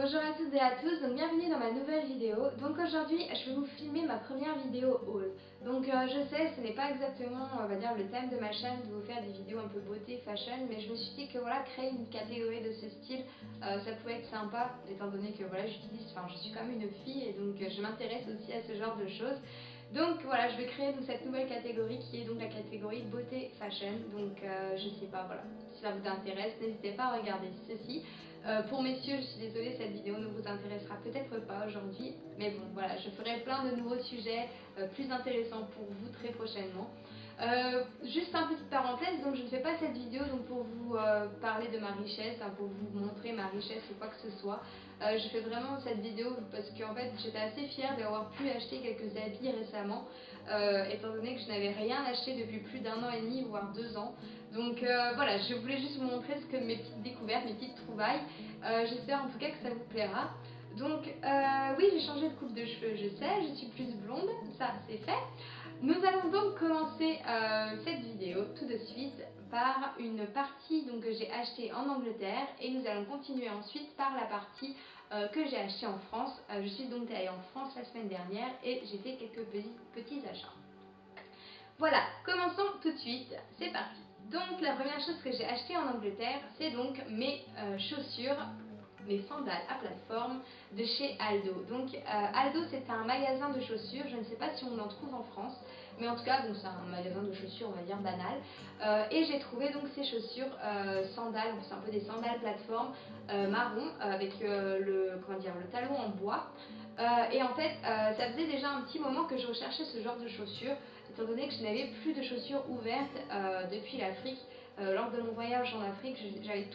Bonjour à toutes et à tous, donc bienvenue dans ma nouvelle vidéo. Donc aujourd'hui je vais vous filmer ma première vidéo haul. Donc je sais, ce n'est pas exactement on va dire le thème de ma chaîne de vous faire des vidéos un peu beauté, fashion, mais je me suis dit que voilà, créer une catégorie de ce style, ça pouvait être sympa, étant donné que voilà, je suis quand même une fille et donc je m'intéresse aussi à ce genre de choses. Donc voilà, je vais créer donc cette nouvelle catégorie qui est donc la catégorie beauté fashion. Donc je sais pas, voilà, si ça vous intéresse, n'hésitez pas à regarder ceci. Pour messieurs, je suis désolée, cette vidéo ne vous intéressera peut-être pas aujourd'hui, mais bon voilà, je ferai plein de nouveaux sujets plus intéressants pour vous très prochainement. Juste une petite parenthèse, donc je ne fais pas cette vidéo donc pour vous parler de ma richesse, hein, pour vous montrer ma richesse ou quoi que ce soit. Je fais vraiment cette vidéo parce qu'en fait j'étais assez fière d'avoir pu acheter quelques habits récemment, étant donné que je n'avais rien acheté depuis plus d'1 an et demi voire 2 ans. Donc voilà, je voulais juste vous montrer ce que mes petites découvertes, mes petites trouvailles. J'espère en tout cas que ça vous plaira. Donc oui, j'ai changé de coupe de cheveux, je sais, je suis plus blonde, ça c'est fait. Nous allons donc commencer cette vidéo tout de suite par une partie donc, que j'ai achetée en Angleterre et nous allons continuer ensuite par la partie que j'ai achetée en France. Je suis donc allée en France la semaine dernière et j'ai fait quelques petits achats. Voilà, commençons tout de suite, c'est parti. Donc la première chose que j'ai achetée en Angleterre, c'est donc mes chaussures, mes sandales à plateforme de chez Aldo. Donc Aldo, c'est un magasin de chaussures, je ne sais pas si on en trouve en France, mais en tout cas bon, c'est un magasin de chaussures on va dire banal. Et j'ai trouvé donc ces chaussures sandales, c'est un peu des sandales plateforme marron avec le talon en bois. Et en fait ça faisait déjà un petit moment que je recherchais ce genre de chaussures, étant donné que je n'avais plus de chaussures ouvertes depuis l'Afrique. Lors de mon voyage en Afrique, j'avais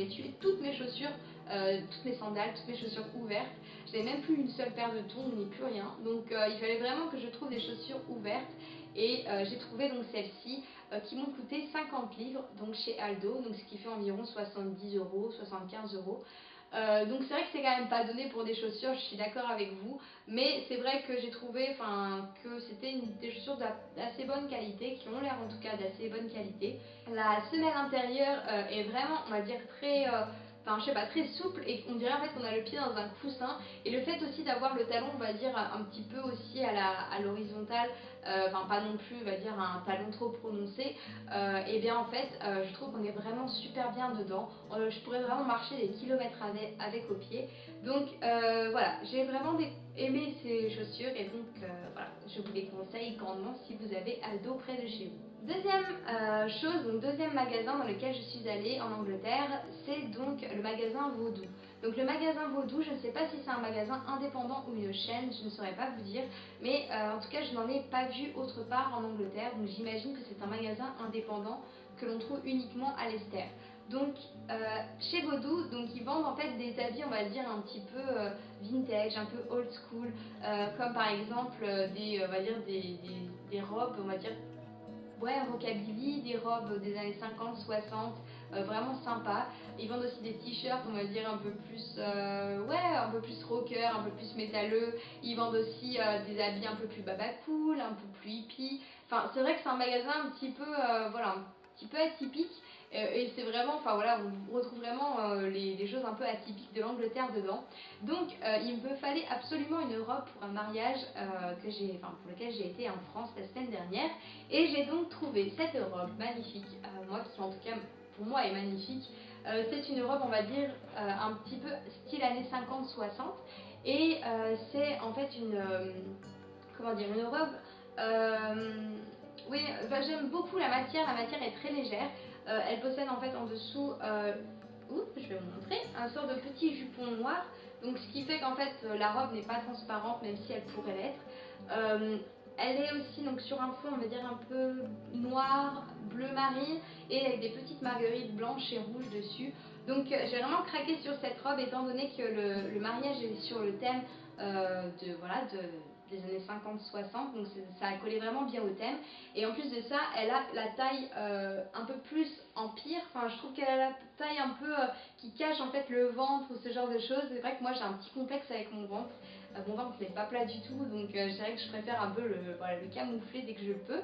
tué toutes mes chaussures, toutes mes sandales, toutes mes chaussures ouvertes. Je n'avais même plus une seule paire de tongs, ni plus rien. Donc il fallait vraiment que je trouve des chaussures ouvertes. Et j'ai trouvé donc celles-ci qui m'ont coûté 50 livres donc chez Aldo, donc ce qui fait environ 70 euros, 75 euros. Donc c'est vrai que c'est quand même pas donné pour des chaussures, je suis d'accord avec vous, mais c'est vrai que j'ai trouvé que c'était des chaussures d'assez bonne qualité, qui ont l'air en tout cas d'assez bonne qualité. La semelle intérieure est vraiment, on va dire, très je sais pas, très souple, et on dirait en fait qu'on a le pied dans un coussin, et le fait aussi d'avoir le talon, on va dire, un petit peu aussi à l'horizontale, pas non plus, on va dire, un talon trop prononcé, et bien en fait je trouve qu'on est vraiment super bien dedans. Je pourrais vraiment marcher des kilomètres avec au pied. Donc voilà, j'ai vraiment aimé ces chaussures, et donc voilà, je vous les conseille grandement si vous avez Aldo près de chez vous. Deuxième chose, donc deuxième magasin dans lequel je suis allée en Angleterre, c'est donc le magasin Vaudou. Donc le magasin Vaudou, je ne sais pas si c'est un magasin indépendant ou une chaîne, je ne saurais pas vous dire, mais en tout cas je n'en ai pas vu autre part en Angleterre, donc j'imagine que c'est un magasin indépendant que l'on trouve uniquement à Leicester. Donc chez Vaudou, donc ils vendent en fait des habits, on va dire un petit peu vintage, un peu old school, comme par exemple des robes, on va dire, ouais, rockabilly, des robes des années 50, 60, vraiment sympa. Ils vendent aussi des t-shirts, on va dire un peu plus, un peu plus rocker, un peu plus métalleux. Ils vendent aussi des habits un peu plus baba cool, un peu plus hippie. Enfin, c'est vrai que c'est un magasin un petit peu, un petit peu atypique. Et c'est vraiment, on retrouve vraiment les choses un peu atypiques de l'Angleterre dedans. Donc il me fallait absolument une robe pour un mariage pour lequel j'ai été en France la semaine dernière. Et j'ai donc trouvé cette robe magnifique, moi qui en tout cas pour moi est magnifique. C'est une robe, on va dire, un petit peu style années 50-60. Et c'est en fait une robe... oui, j'aime beaucoup la matière est très légère. Elle possède en fait en dessous, je vais vous montrer, un sort de petit jupon noir. Donc ce qui fait qu'en fait la robe n'est pas transparente, même si elle pourrait l'être. Elle est aussi donc sur un fond, on va dire, un peu noir, bleu marine, et avec des petites marguerites blanches et rouges dessus. Donc j'ai vraiment craqué sur cette robe, étant donné que le mariage est sur le thème des années 50-60, donc ça a collé vraiment bien au thème. Et en plus de ça, elle a la taille un peu plus empire, je trouve qu'elle a la taille un peu qui cache en fait le ventre ou ce genre de choses. C'est vrai que moi j'ai un petit complexe avec mon ventre, Mon ventre n'est pas plat du tout, donc je dirais que je préfère un peu voilà, le camoufler dès que je peux.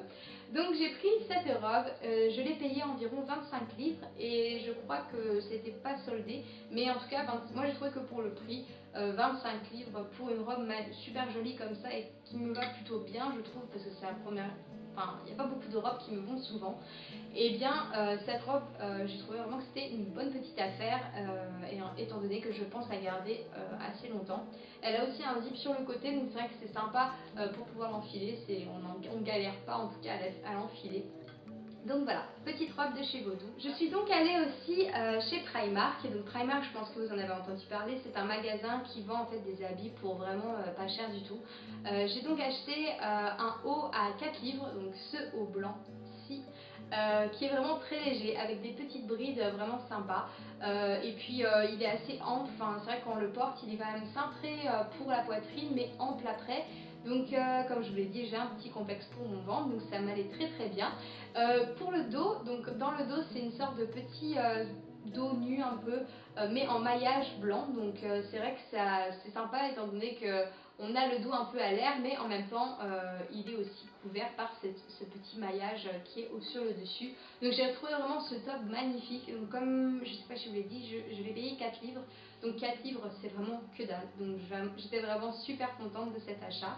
Donc j'ai pris cette robe, je l'ai payée environ 25 livres et je crois que c'était pas soldé, mais en tout cas moi j'ai trouvé que pour le prix, 25 livres pour une robe super jolie comme ça et qui me va plutôt bien, je trouve, parce que c'est la première. Enfin, il n'y a pas beaucoup de robes qui me vont souvent. Et bien, cette robe, j'ai trouvé vraiment que c'était une bonne petite affaire, étant donné que je pense la garder assez longtemps. Elle a aussi un zip sur le côté, donc c'est vrai que c'est sympa pour pouvoir l'enfiler. On ne galère pas en tout cas à l'enfiler. Donc voilà, petite robe de chez Vaudou. Je suis donc allée aussi chez Primark. Et donc Primark, je pense que vous en avez entendu parler, c'est un magasin qui vend en fait des habits pour vraiment pas cher du tout. J'ai donc acheté un haut à 4 livres, donc ce haut blanc-ci, qui est vraiment très léger, avec des petites brides vraiment sympas. Et puis il est assez ample, enfin, c'est vrai qu'on le porte, il est quand même cintré pour la poitrine, mais ample après. Donc comme je vous l'ai dit, j'ai un petit complexe pour mon ventre, donc ça m'allait très très bien. Pour le dos, donc dans le dos c'est une sorte de petit dos nu un peu, mais en maillage blanc, donc c'est vrai que c'est sympa étant donné que on a le dos un peu à l'air, mais en même temps il est aussi couvert par ce petit maillage qui est sur le dessus. Donc j'ai trouvé vraiment ce top magnifique. Donc comme je sais pas si je vous l'ai dit, je l'ai payé 4 livres. Donc 4 livres c'est vraiment que dalle. Donc j'étais vraiment super contente de cet achat.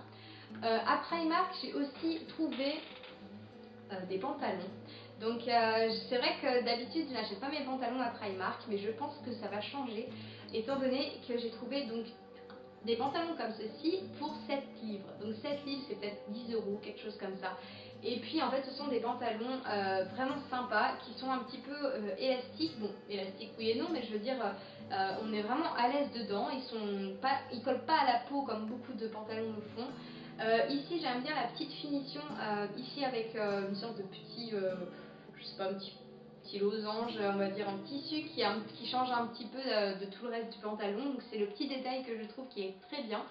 À Primark j'ai aussi trouvé des pantalons. Donc c'est vrai que d'habitude je n'achète pas mes pantalons à Primark, mais je pense que ça va changer étant donné que j'ai trouvé donc des pantalons comme ceci pour 7 livres. Donc 7 livres c'est peut-être 10 euros, quelque chose comme ça. Et puis en fait ce sont des pantalons vraiment sympas qui sont un petit peu élastiques. Bon, élastiques oui et non, mais je veux dire on est vraiment à l'aise dedans. Ils collent pas à la peau comme beaucoup de pantalons le font. Ici j'aime bien la petite finition ici avec une sorte de petit, je sais pas, un petit losange, on va dire en tissu qui change un petit peu de tout le reste du pantalon. Donc c'est le petit détail que je trouve qui est très bien.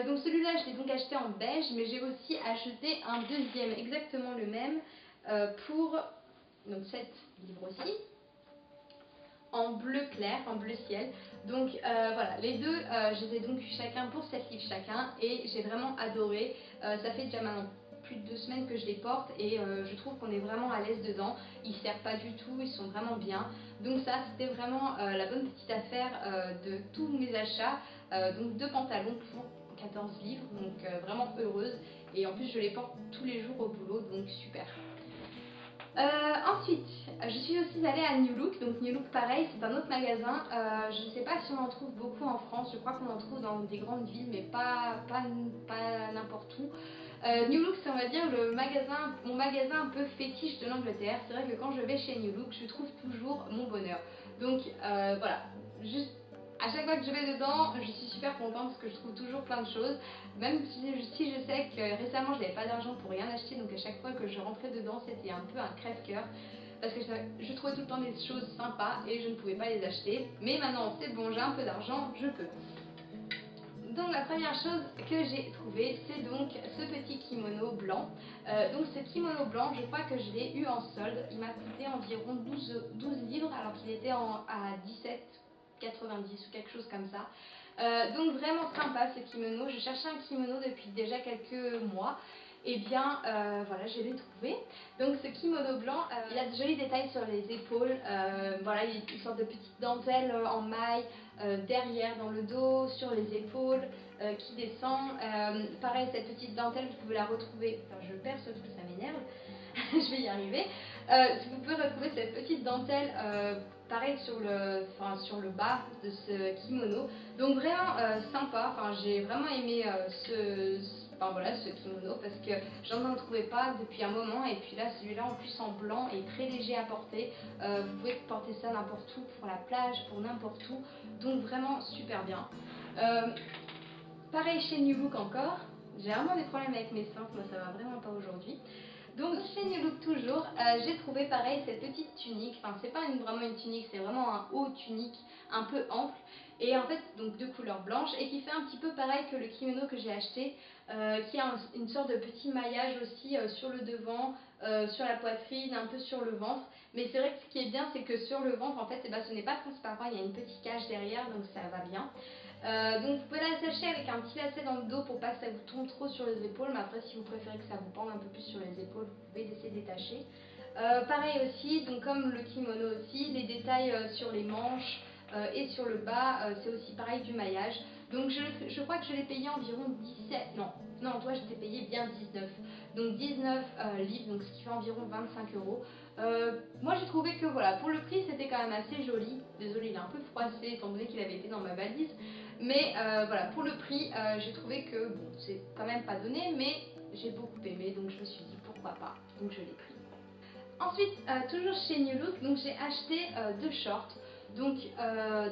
Donc celui-là je l'ai donc acheté en beige, mais j'ai aussi acheté un deuxième exactement le même pour donc 7 livres aussi, en bleu clair, en bleu ciel. Donc voilà, les deux, je les ai donc eu chacun pour 7 livres chacun et j'ai vraiment adoré. Ça fait déjà maintenant plus de 2 semaines que je les porte et je trouve qu'on est vraiment à l'aise dedans. Ils ne serrent pas du tout, ils sont vraiment bien. Donc ça, c'était vraiment la bonne petite affaire de tous mes achats. Donc 2 pantalons pour 14 livres, donc vraiment heureuse. Et en plus, je les porte tous les jours au boulot, donc super. Ensuite, je suis aussi allée à New Look. Donc New Look pareil, c'est un autre magasin. Je ne sais pas si on en trouve beaucoup en France. Je crois qu'on en trouve dans des grandes villes, mais pas n'importe où. New Look, c'est on va dire mon magasin un peu fétiche de l'Angleterre. C'est vrai que quand je vais chez New Look, je trouve toujours mon bonheur. Donc voilà, juste à chaque fois que je vais dedans, je suis super contente parce que je trouve toujours plein de choses. Même si je sais que récemment je n'avais pas d'argent pour rien acheter, donc à chaque fois que je rentrais dedans, c'était un peu un crève-cœur. Parce que je trouvais tout le temps des choses sympas et je ne pouvais pas les acheter. Mais maintenant c'est bon, j'ai un peu d'argent, je peux. Donc la première chose que j'ai trouvé, c'est donc ce petit kimono blanc. Donc ce kimono blanc, je crois que je l'ai eu en solde. Il m'a coûté environ 12 livres alors qu'il était à 17,90 ou quelque chose comme ça. Donc vraiment sympa ce kimono. Je cherchais un kimono depuis déjà quelques mois. Et bien voilà, je l'ai trouvé. Donc ce kimono blanc, il a de jolis détails sur les épaules. Voilà, il y a une sorte de petite dentelle en maille derrière dans le dos, sur les épaules, qui descend. Pareil, cette petite dentelle, vous pouvez la retrouver. Enfin, je perds ce truc, ça m'énerve. Je vais y arriver. Vous pouvez retrouver cette petite dentelle. Pareil sur le bas de ce kimono, donc vraiment sympa. Enfin, j'ai vraiment aimé ce kimono parce que j'en trouvais pas depuis un moment, et puis là celui-là en plus en blanc est très léger à porter. Vous pouvez porter ça n'importe où, pour la plage, pour n'importe où, donc vraiment super bien. Pareil chez New Look encore, j'ai vraiment des problèmes avec mes seins, moi ça va vraiment pas aujourd'hui. Donc chez New Look toujours, j'ai trouvé pareil cette petite tunique. Enfin c'est pas vraiment une tunique, c'est vraiment un haut tunique un peu ample. Et en fait donc de couleur blanche et qui fait un petit peu pareil que le kimono que j'ai acheté. Qui a une sorte de petit maillage aussi sur le devant. sur la poitrine, un peu sur le ventre. Mais c'est vrai que ce qui est bien, c'est que sur le ventre, en fait, ce n'est pas transparent, il y a une petite cage derrière, donc ça va bien. Donc vous pouvez l'attacher avec un petit lacet dans le dos pour pas que ça vous tombe trop sur les épaules, mais après si vous préférez que ça vous pende un peu plus sur les épaules, vous pouvez laisser détacher. Pareil aussi, donc comme le kimono aussi, les détails sur les manches et sur le bas, c'est aussi pareil du maillage. Donc je crois que je l'ai payé environ 17, non toi je t'ai payé bien 19. Donc 19 livres, donc ce qui fait environ 25 euros. Moi j'ai trouvé que voilà, pour le prix c'était quand même assez joli. Désolé, il est un peu froissé étant donné qu'il avait été dans ma valise. Mais voilà, pour le prix, j'ai trouvé que bon, c'est quand même pas donné, mais j'ai beaucoup aimé, donc je me suis dit pourquoi pas, donc je l'ai pris. Ensuite, toujours chez New Look, donc j'ai acheté deux shorts. Donc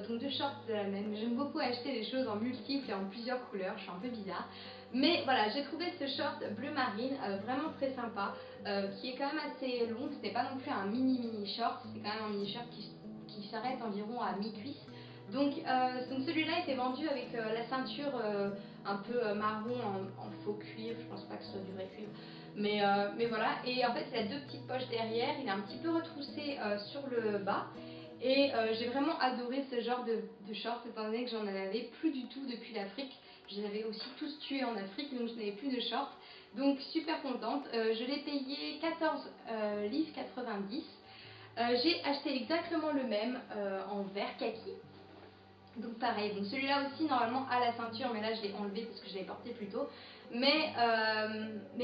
deux shorts de la même. J'aime beaucoup acheter les choses en multiples et en plusieurs couleurs, je suis un peu bizarre. Mais voilà, j'ai trouvé ce short bleu marine vraiment très sympa, qui est quand même assez long. Ce n'est pas non plus un mini short, c'est quand même un mini short qui s'arrête environ à mi-cuisse. Donc celui-là était vendu avec la ceinture un peu marron en faux cuir, je pense pas que ce soit du vrai cuir. Mais voilà, et en fait il a deux petites poches derrière, il est un petit peu retroussé sur le bas. Et j'ai vraiment adoré ce genre de shorts étant donné que j'en avais plus du tout depuis l'Afrique. Je les avais aussi tous tués en Afrique, donc je n'avais plus de shorts. Donc super contente. Je l'ai payé 14 livres 90. J'ai acheté exactement le même en vert kaki. Donc pareil, bon celui-là aussi normalement à la ceinture, mais là je l'ai enlevé parce que je l'avais porté plus tôt. Mais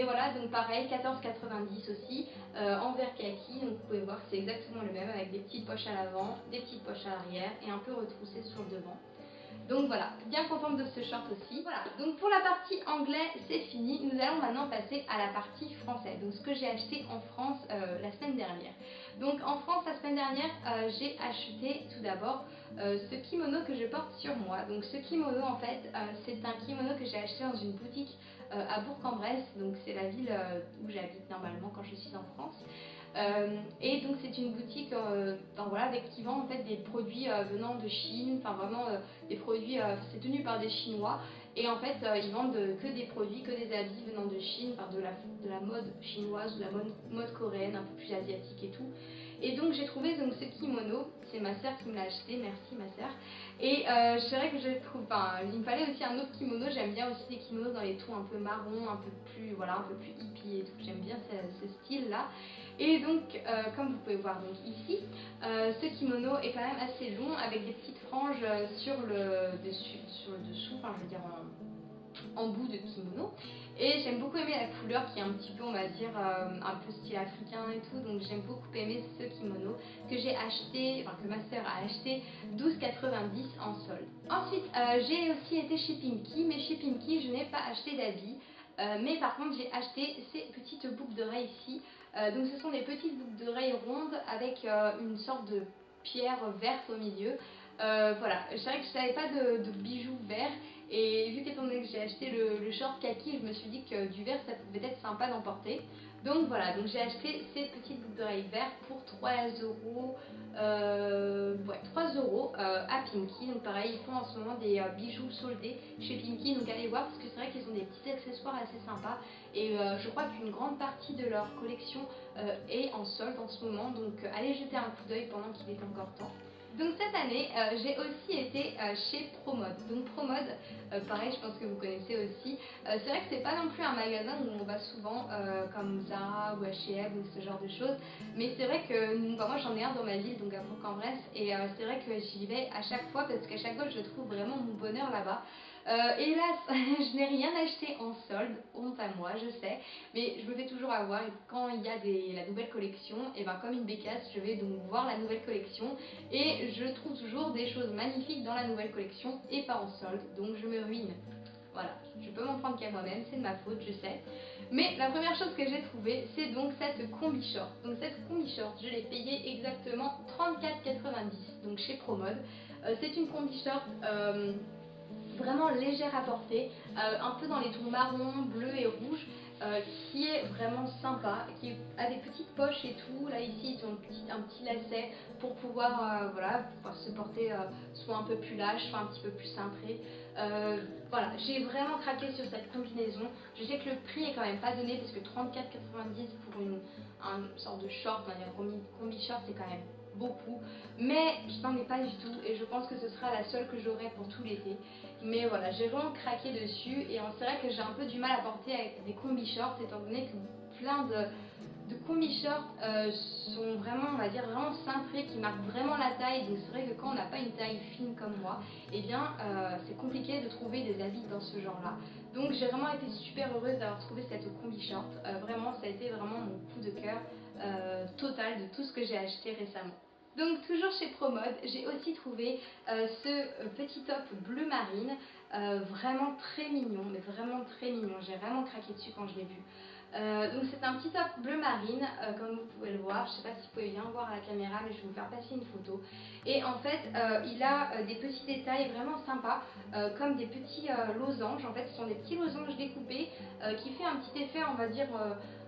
voilà, donc pareil, 14,90 aussi, en vert kaki, donc vous pouvez voir que c'est exactement le même avec des petites poches à l'avant, des petites poches à l'arrière et un peu retroussé sur le devant. Donc voilà, bien contente de ce short aussi. Voilà, donc pour la partie anglais, c'est fini. Nous allons maintenant passer à la partie français. Donc ce que j'ai acheté en France la semaine dernière. Donc en France, la semaine dernière, j'ai acheté tout d'abord ce kimono que je porte sur moi. Donc ce kimono, en fait, c'est un kimono que j'ai acheté dans une boutique à Bourg-en-Bresse. Donc c'est la ville où j'habite normalement quand je suis en France. Et donc c'est une boutique voilà, qui vend en fait des produits venant de Chine, enfin vraiment des produits, c'est tenu par des Chinois et en fait ils vendent que des produits, que des habits venant de Chine, enfin de la mode chinoise ou de la mode coréenne un peu plus asiatique et tout. Et donc j'ai trouvé donc ce kimono, c'est ma sœur qui me l'a acheté, merci ma sœur. Et c'est vrai que je trouve, enfin il me fallait aussi un autre kimono, j'aime bien aussi les kimonos dans les tons un peu marron, un peu plus, voilà, un peu plus hippie et tout, j'aime bien ce style là. Et donc, comme vous pouvez voir donc ici, ce kimono est quand même assez long avec des petites franges sur le dessous, enfin je veux dire en bout de kimono. Et j'aime beaucoup aimer la couleur qui est un petit peu, on va dire, un peu style africain et tout. Donc j'aime beaucoup aimer ce kimono que j'ai acheté, enfin que ma soeur a acheté 12,90 en solde. Ensuite, j'ai aussi été chez Pimki, mais chez Pimki, je n'ai pas acheté d'habits. Mais par contre j'ai acheté ces petites boucles d'oreilles ici. Donc ce sont des petites boucles d'oreilles rondes avec une sorte de pierre verte au milieu. Voilà, c'est vrai que je n'avais pas de bijoux verts et vu qu'étant donné que j'ai acheté le short kaki, je me suis dit que du vert ça pouvait être sympa d'emporter. Donc voilà, donc j'ai acheté ces petites boucles d'oreilles vertes pour 3 euros, ouais, 3 euros à Pimki. Donc pareil, ils font en ce moment des bijoux soldés chez Pimki, donc allez voir parce que c'est vrai qu'ils ont des petits accessoires assez sympas et je crois qu'une grande partie de leur collection est en solde en ce moment, donc allez jeter un coup d'œil pendant qu'il est encore temps. Donc cette année, j'ai aussi été chez Promode. Donc Promode, pareil, je pense que vous connaissez aussi. C'est vrai que c'est pas non plus un magasin où on va souvent comme Zara ou H&M ou ce genre de choses. Mais c'est vrai que moi j'en ai un dans ma ville, donc à Bourg-en-Bresse. Et c'est vrai que j'y vais à chaque fois parce qu'à chaque fois je trouve vraiment mon bonheur là-bas. Hélas, je n'ai rien acheté en solde, honte à moi, je sais, mais je me fais toujours avoir et quand il y a la nouvelle collection, et ben comme une bécasse, je vais donc voir la nouvelle collection et je trouve toujours des choses magnifiques dans la nouvelle collection et pas en solde, donc je me ruine. Voilà, je peux m'en prendre qu'à moi-même, c'est de ma faute, je sais. Mais la première chose que j'ai trouvée, c'est donc cette combi short. Donc cette combi short, je l'ai payée exactement 34,90, donc chez Promode. C'est une combi short vraiment légère à porter, un peu dans les tons marron, bleu et rouge. qui est vraiment sympa, qui a des petites poches et tout. Là ici ils ont un petit lacet pour pouvoir, voilà, pouvoir se porter soit un peu plus lâche, soit un petit peu plus cintré. Voilà, j'ai vraiment craqué sur cette combinaison. Je sais que le prix est quand même pas donné parce que 34,90 pour une sorte de short, on va dire combi short, c'est quand même beaucoup, mais je n'en ai pas du tout et je pense que ce sera la seule que j'aurai pour tout l'été. Mais voilà, j'ai vraiment craqué dessus et c'est vrai que j'ai un peu du mal à porter avec des combi shorts étant donné que plein de combi shorts sont vraiment, on va dire, vraiment cintrés, qui marquent vraiment la taille. Donc c'est vrai que quand on n'a pas une taille fine comme moi, et bien c'est compliqué de trouver des habits dans ce genre là. Donc j'ai vraiment été super heureuse d'avoir trouvé cette combi short. Vraiment ça a été vraiment mon coup de cœur total de tout ce que j'ai acheté récemment. Donc toujours chez Promode, j'ai aussi trouvé ce petit top bleu marine, vraiment très mignon, mais vraiment très mignon. J'ai vraiment craqué dessus quand je l'ai vu. Donc c'est un petit top bleu marine, comme vous pouvez le voir. Je ne sais pas si vous pouvez bien voir à la caméra, mais je vais vous faire passer une photo. Et en fait, il a des petits détails vraiment sympas, comme des petits losanges. En fait, ce sont des petits losanges découpés qui fait un petit effet, on va dire,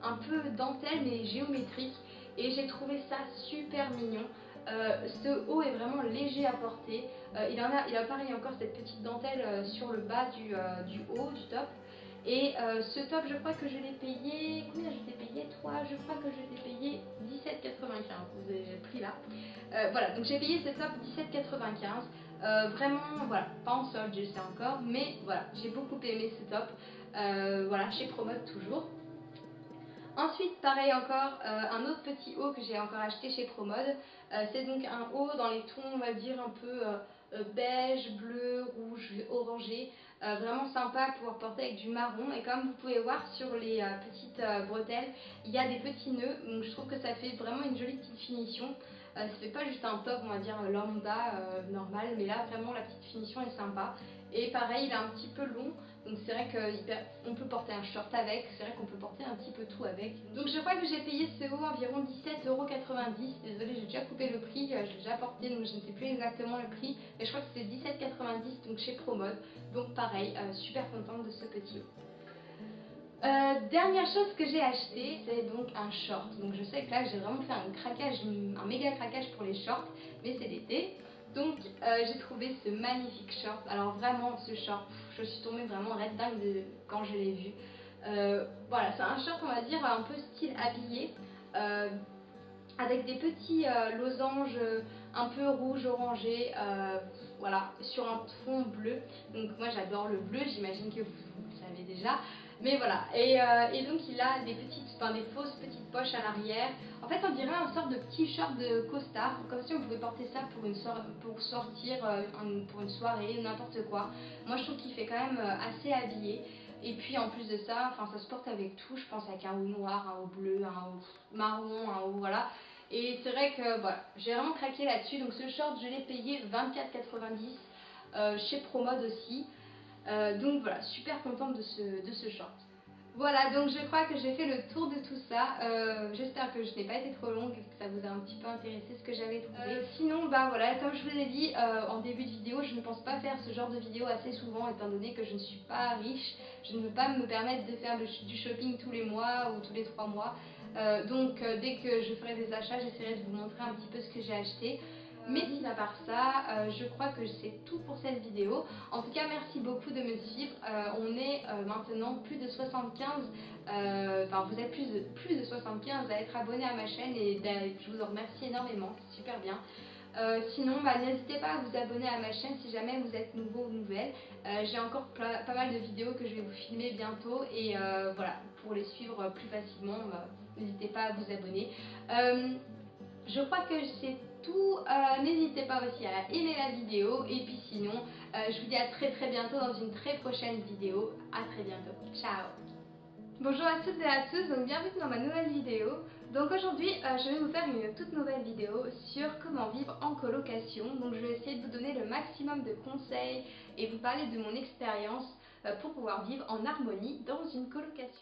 un peu dentelle, mais géométrique. Et j'ai trouvé ça super mignon. Ce haut est vraiment léger à porter. Il a pareil encore cette petite dentelle sur le bas du haut du top. Et ce top, je crois que je l'ai payé, combien je l'ai payé 3, je crois que je l'ai payé 17,95, vous avez le prix là. Voilà, donc j'ai payé ce top 17,95. Vraiment, voilà, pas en solde, je sais encore, mais voilà, j'ai beaucoup aimé ce top. Voilà, chez Promode toujours. Ensuite, pareil encore, un autre petit haut que j'ai encore acheté chez Promode. C'est donc un haut dans les tons, on va dire, un peu beige, bleu, rouge, orangé. Vraiment sympa à pouvoir porter avec du marron. Et comme vous pouvez voir sur les petites bretelles, il y a des petits nœuds. Donc je trouve que ça fait vraiment une jolie petite finition. Ça fait pas juste un top, on va dire, lambda, normal. Mais là, vraiment, la petite finition est sympa. Et pareil, il est un petit peu long. Donc c'est vrai qu'on peut porter un short avec, c'est vrai qu'on peut porter un petit peu tout avec. Donc je crois que j'ai payé ce haut environ 17,90 €. Désolée, j'ai déjà coupé le prix, je l'ai déjà porté, donc je ne sais plus exactement le prix. Mais je crois que c'était 17,90 €, donc chez Promode. Donc pareil, super contente de ce petit haut. Dernière chose que j'ai acheté, c'est donc un short. Donc je sais que là j'ai vraiment fait un craquage, un méga craquage pour les shorts, mais c'est l'été. Donc j'ai trouvé ce magnifique short. Alors vraiment ce short, je suis tombée vraiment red dingue quand je l'ai vu. Voilà, c'est un short, on va dire un peu style habillé, avec des petits losanges un peu rouge orangé, voilà, sur un fond bleu. Donc moi j'adore le bleu, j'imagine que vous le savez déjà. Mais voilà, et donc il a des fausses petites poches à l'arrière. En fait on dirait une sorte de petit short de costard, comme si on pouvait porter ça pour sortir, pour une soirée ou n'importe quoi. Moi je trouve qu'il fait quand même assez habillé. Et puis en plus de ça, enfin ça se porte avec tout, je pense, avec un haut noir, un haut bleu, un haut marron, un haut voilà. Et c'est vrai que voilà, j'ai vraiment craqué là-dessus. Donc ce short je l'ai payé 24,90 chez Promode aussi. Donc voilà, super contente de ce short. Voilà, donc je crois que j'ai fait le tour de tout ça. J'espère que je n'ai pas été trop longue et que ça vous a un petit peu intéressé ce que j'avais trouvé. Sinon, bah voilà, comme je vous l'ai dit en début de vidéo, je ne pense pas faire ce genre de vidéo assez souvent étant donné que je ne suis pas riche. Je ne veux pas me permettre de faire du shopping tous les mois ou tous les 3 mois. Donc dès que je ferai des achats, j'essaierai de vous montrer un petit peu ce que j'ai acheté. Mais mis à part ça, je crois que c'est tout pour cette vidéo. En tout cas, merci beaucoup de me suivre. On est maintenant plus de 75, enfin vous êtes plus de 75 à être abonnés à ma chaîne et je vous en remercie énormément, c'est super bien. Sinon, n'hésitez pas à vous abonner à ma chaîne si jamais vous êtes nouveau ou nouvelle. J'ai encore pas mal de vidéos que je vais vous filmer bientôt et voilà, pour les suivre plus facilement, n'hésitez pas à vous abonner. Je crois que c'est tout. N'hésitez pas aussi à aimer la vidéo et puis sinon je vous dis à très bientôt dans une très prochaine vidéo. À très bientôt. Ciao. Bonjour à toutes et à tous, donc bienvenue dans ma nouvelle vidéo. Donc aujourd'hui je vais vous faire une toute nouvelle vidéo sur comment vivre en colocation. Donc je vais essayer de vous donner le maximum de conseils et vous parler de mon expérience pour pouvoir vivre en harmonie dans une colocation.